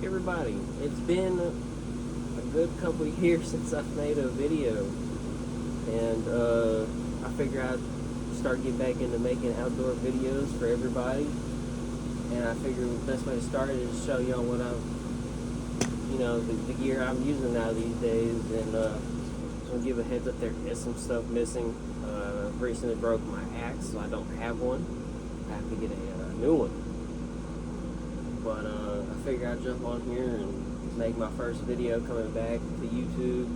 Everybody, it's been a good couple of years since I've made a video, and I figured I'd start getting back into making outdoor videos for everybody. And I figured the best way to start it is show y'all what the gear I'm using now these days. And just want to give a heads up, there is some stuff missing. Recently broke my axe, so I don't have one. I have to get a new one. But I figured I'd jump on here and make my first video coming back to YouTube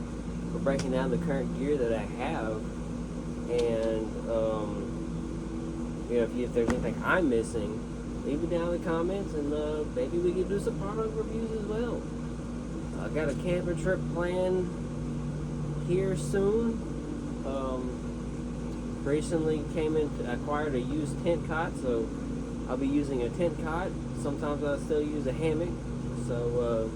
for breaking down the current gear that I have. And if there's anything I'm missing, leave it down in the comments, and maybe we can do some product reviews as well. I got a camper trip planned here soon. Recently acquired a used tent cot, so I'll be using a tent cot. Sometimes I still use a hammock. So,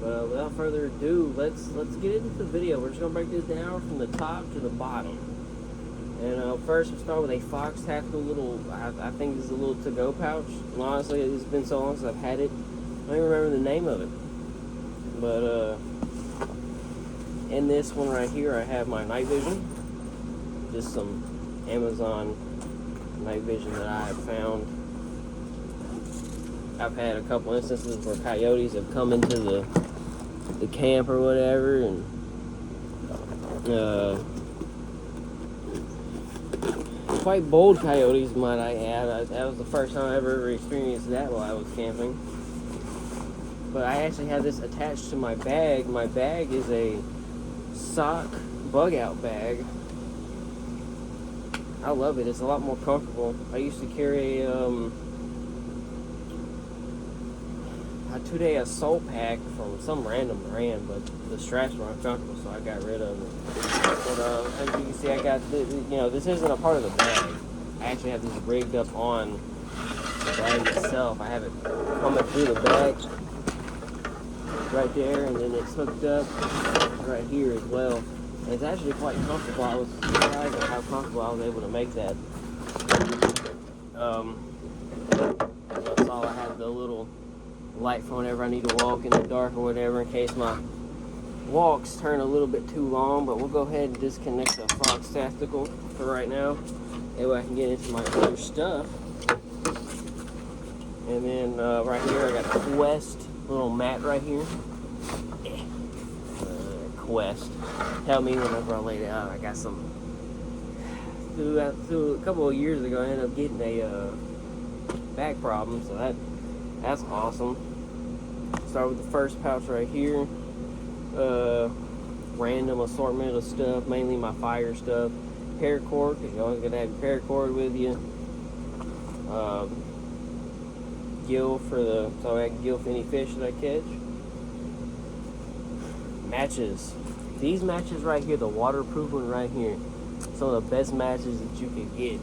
but without further ado, let's get into the video. We're just gonna break this down from the top to the bottom. And first, we'll start with a Fox Tactical little. I think this is a little to-go pouch. And honestly, it's been so long since I've had it, I don't even remember the name of it. But in this one right here, I have my night vision. Just some Amazon night vision that I have found. I've had a couple instances where coyotes have come into the camp or whatever, and quite bold coyotes, might I add. That was the first time I ever experienced that while I was camping. But I actually have this attached to my bag. My bag is a sock bug out bag. I love it. It's a lot more comfortable. I used to carry a 2-day assault pack from some random brand, but the straps were uncomfortable, so I got rid of it. But as you can see, I got this isn't a part of the bag. I actually have this rigged up on the bag itself. I have it coming through the bag right there, and then it's hooked up right here as well. And it's actually quite comfortable. I was surprised at how comfortable I was able to make that. That's all. I have the little light for whenever I need to walk in the dark or whatever, in case my walks turn a little bit too long. But we'll go ahead and disconnect the Fox Tactical for right now. That way I can get into my other stuff. And then right here I got a Quest little mat right here. Quest. Tell me whenever I lay it out. I got some. Through a couple of years ago, I ended up getting a back problem, so that's awesome. Start with the first pouch right here. Random assortment of stuff, mainly my fire stuff. Paracord, because you're always gonna have your paracord with you. Gill so I can gill for any fish that I catch. Matches. These matches right here, the waterproof one right here, some of the best matches that you can get.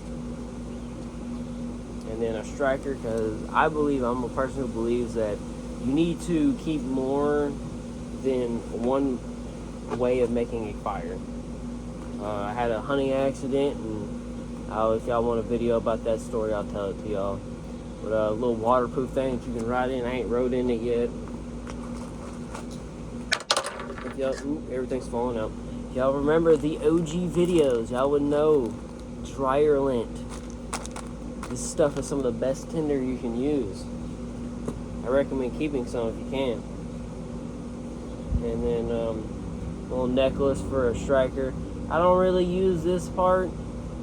And then a striker, because I'm a person who believes that you need to keep more than one way of making a fire. I had a hunting accident, and if y'all want a video about that story, I'll tell it to y'all. But a little waterproof thing that you can ride in. I ain't rode in it yet. Everything's falling out. If y'all remember the OG videos, y'all would know dryer lint. This stuff is some of the best tinder you can use. I recommend keeping some if you can. And then a little necklace for a striker. I don't really use this part.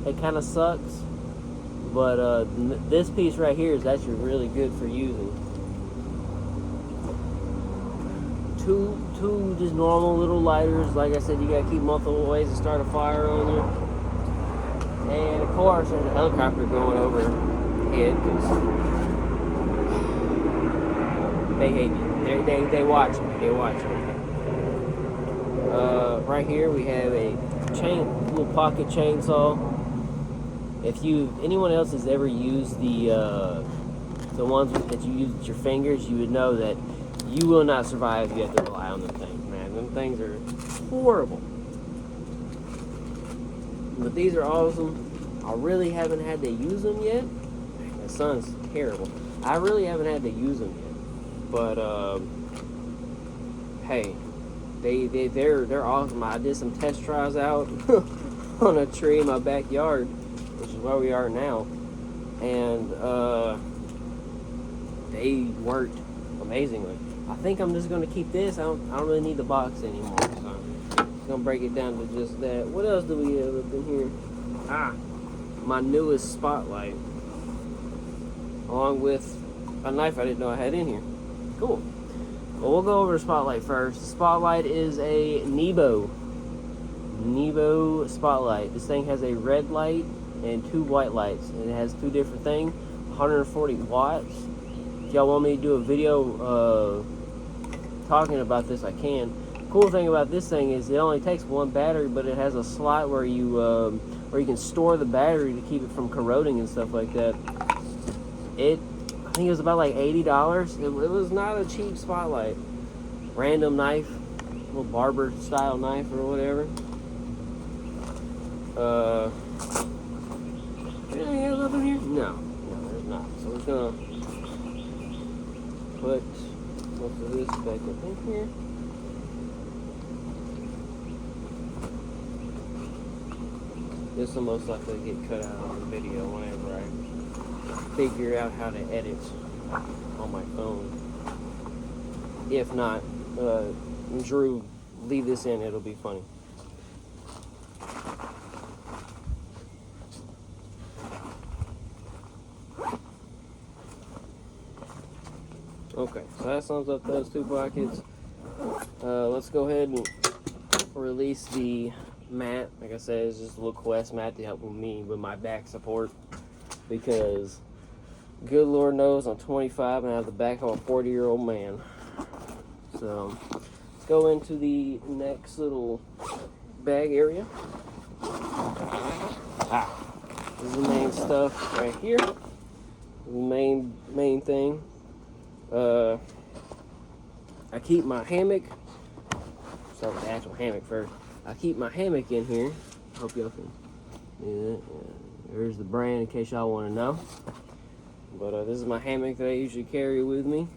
It kind of sucks. But this piece right here is actually really good for using. Two just normal little lighters. Like I said, you gotta keep multiple ways to start a fire on you. And of course, there's a helicopter going overhead because they hate me. They watch me. They watch me. Right here we have a little pocket chainsaw. If anyone else has ever used the ones that you use with your fingers, you would know that you will not survive if you have to rely on them things, man. Them things are horrible. But these are awesome. I really haven't had to use them yet. The sun's terrible. I really haven't had to use them yet. But hey, they're awesome. I did some test tries out on a tree in my backyard, which is where we are now, and they worked amazingly. I think I'm just gonna keep this. I don't really need the box anymore, so I'm gonna break it down to just that. What else do we have up in here? My newest spotlight, along with a knife I didn't know I had in here. Cool. Well, we'll go over the spotlight first. The spotlight is a Nebo spotlight. This thing has a red light and 2 white lights, and it has 2 different things. 140 watts. If y'all want me to do a video talking about this, I can. Cool thing about this thing is it only takes 1 battery, but it has a slot where you can store the battery to keep it from corroding and stuff like that. I think it was about like $80. It was not a cheap spotlight. Random knife, little barber style knife or whatever. Anything else up in here? No, there's not. So we're just gonna put most of this back up in here. This will most likely get cut out on the video whenever I figure out how to edit on my phone. If not, Drew, leave this in, it'll be funny. Okay, so that sums up those 2 buckets. Let's go ahead and release the mat. Like I said, it's just a little Quest mat to help me with my back support, because good Lord knows I'm 25 and I have the back of a 40-year-old man. So let's go into the next little bag area. This is the main stuff right here. The main thing. I keep my hammock. Start with the actual hammock first. I keep my hammock in here. Hope y'all can do that. There's the brand in case y'all want to know. But this is my hammock that I usually carry with me.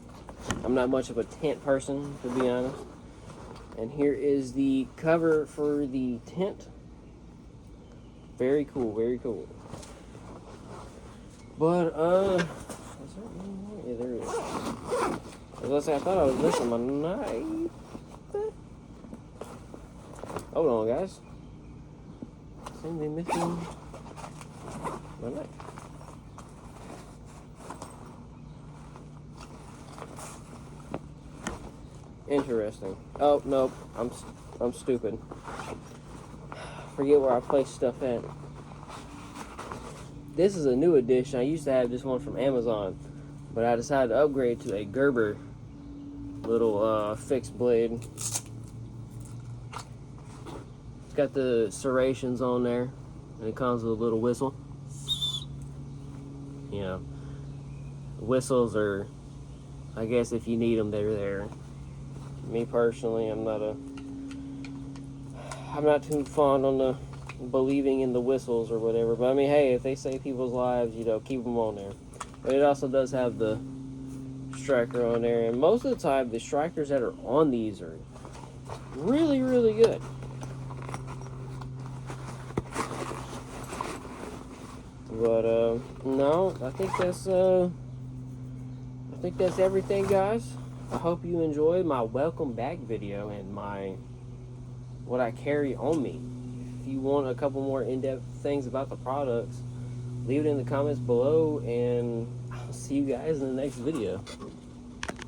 I'm not much of a tent person, to be honest. And here is the cover for the tent. Very cool, very cool. But, is there any more? Yeah, there is. As I say, I thought I was missing my knife. Hold on, guys. Seem to be missing my knife. Interesting. Oh, nope. I'm stupid. Forget where I place stuff at. This is a new edition. I used to have this one from Amazon, but I decided to upgrade to a Gerber little fixed blade. It's got the serrations on there, and it comes with a little whistle. You know, whistles are, I guess if you need them, they're there. Me personally, I'm not too fond on the believing in the whistles or whatever. But I mean, hey, if they save people's lives, you know, keep them on there. But it also does have the striker on there, and most of the time, the strikers that are on these are really, really good. But no, I think that's everything, guys. I hope you enjoyed my welcome back video and what I carry on me. If you want a couple more in-depth things about the products, leave it in the comments below, and I'll see you guys in the next video.